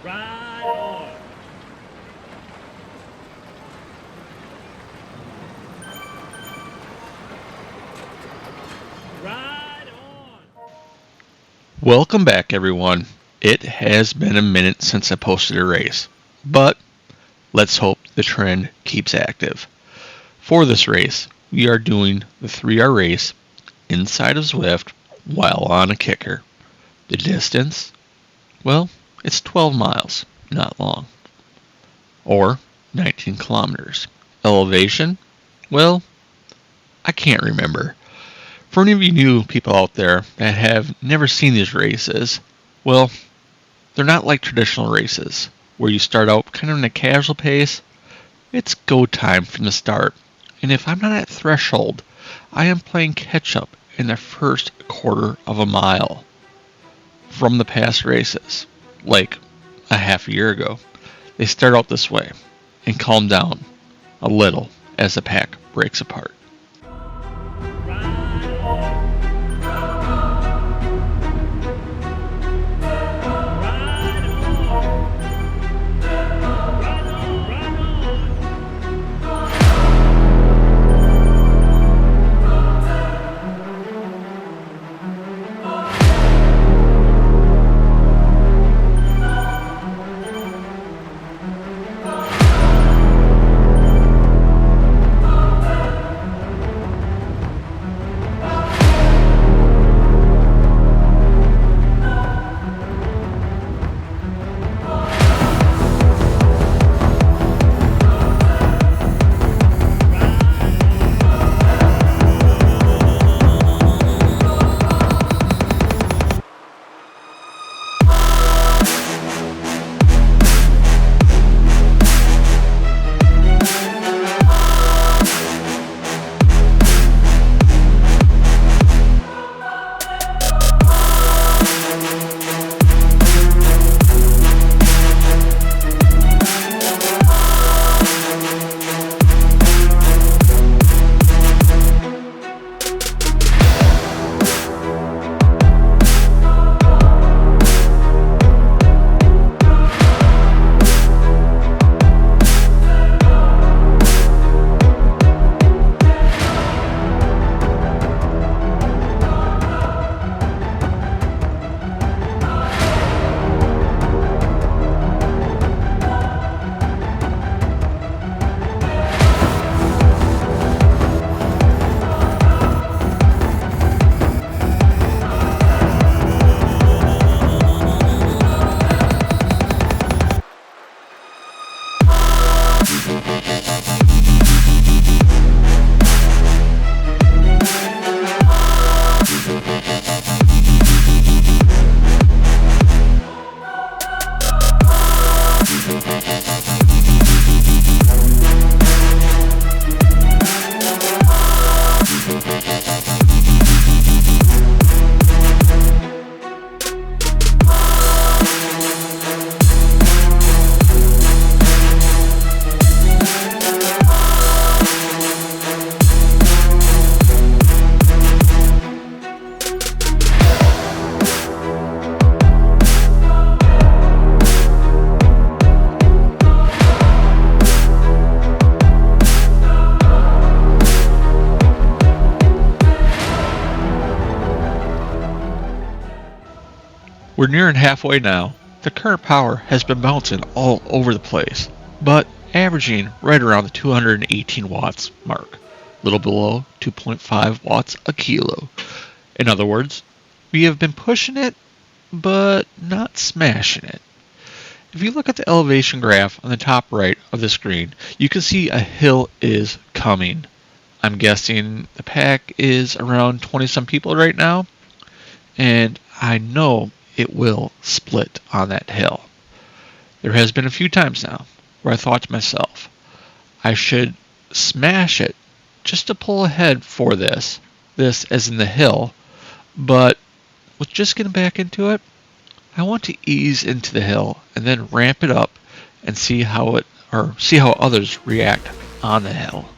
Ride on. Ride on. Welcome back, everyone. It has been a minute since I posted a race, but let's hope the trend keeps active. For this race, we are doing the 3-hour race inside of Zwift while on a kicker. The distance? Well, it's 12 miles, not long. Or 19 kilometers. Elevation? Well, I can't remember. For any of you new people out there that have never seen these races, well, they're not like traditional races, where you start out kind of in a casual pace. It's go time from the start, and if I'm not at threshold, I am playing catch up in the first quarter of a mile from the past races, like a half a year ago. They start out this way and calm down a little as the pack breaks apart. We're nearing halfway now. The current power has been bouncing all over the place, but averaging right around the 218 watts mark, a little below 2.5 watts a kilo. In other words, we have been pushing it, but not smashing it. If you look at the elevation graph on the top right of the screen, you can see a hill is coming. I'm guessing the pack is around 20-some people right now, and I know it will split on that hill. There has been a few times now where I thought to myself, I should smash it just to pull ahead for this as in the hill, but with just getting back into it, I want to ease into the hill and then ramp it up and see how others react on the hill.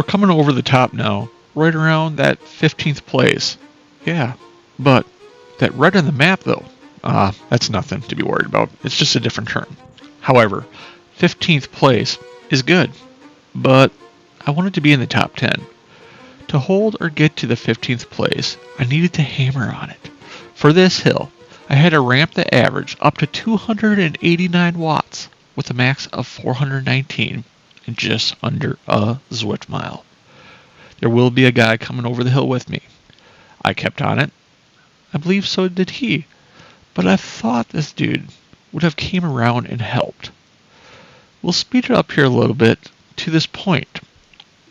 coming over the top now, right around that 15th place. Yeah, but that red on the map though, that's nothing to be worried about. It's just a different term. However, 15th place is good, but I wanted to be in the top 10. To hold or get to the 15th place, I needed to hammer on it. For this hill, I had to ramp the average up to 289 watts with a max of 419 in just under a Zwift mile. There will be a guy coming over the hill with me. I kept on it. I believe so did he. But I thought this dude would have came around and helped. We'll speed it up here a little bit to this point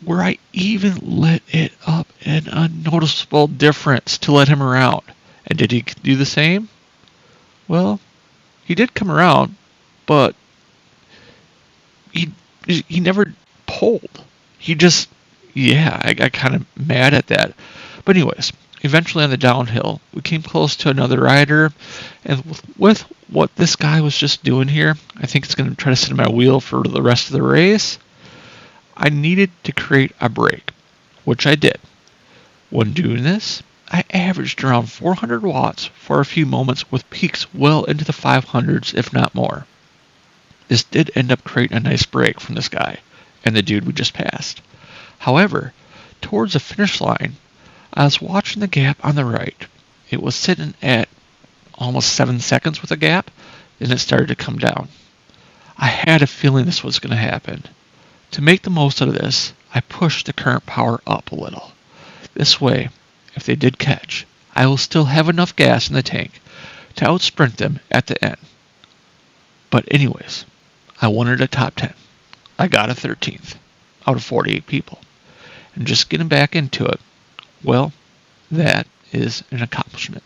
where I even lit it up an unnoticeable difference to let him around. And did he do the same? Well, he did come around, but he never pulled. He just, I got kind of mad at that. But anyways, eventually on the downhill, we came close to another rider, and with what this guy was just doing here, I think it's going to try to sit in my wheel for the rest of the race. I needed to create a break, which I did. When doing this, I averaged around 400 watts for a few moments with peaks well into the 500s, if not more. This did end up creating a nice break from this guy and the dude we just passed. However, towards the finish line, I was watching the gap on the right. It was sitting at almost 7 seconds with a gap, and it started to come down. I had a feeling this was going to happen. To make the most out of this, I pushed the current power up a little. This way, if they did catch, I will still have enough gas in the tank to outsprint them at the end. But anyways, I wanted a top 10. I got a 13th out of 48 people. And just getting back into it, well, that is an accomplishment.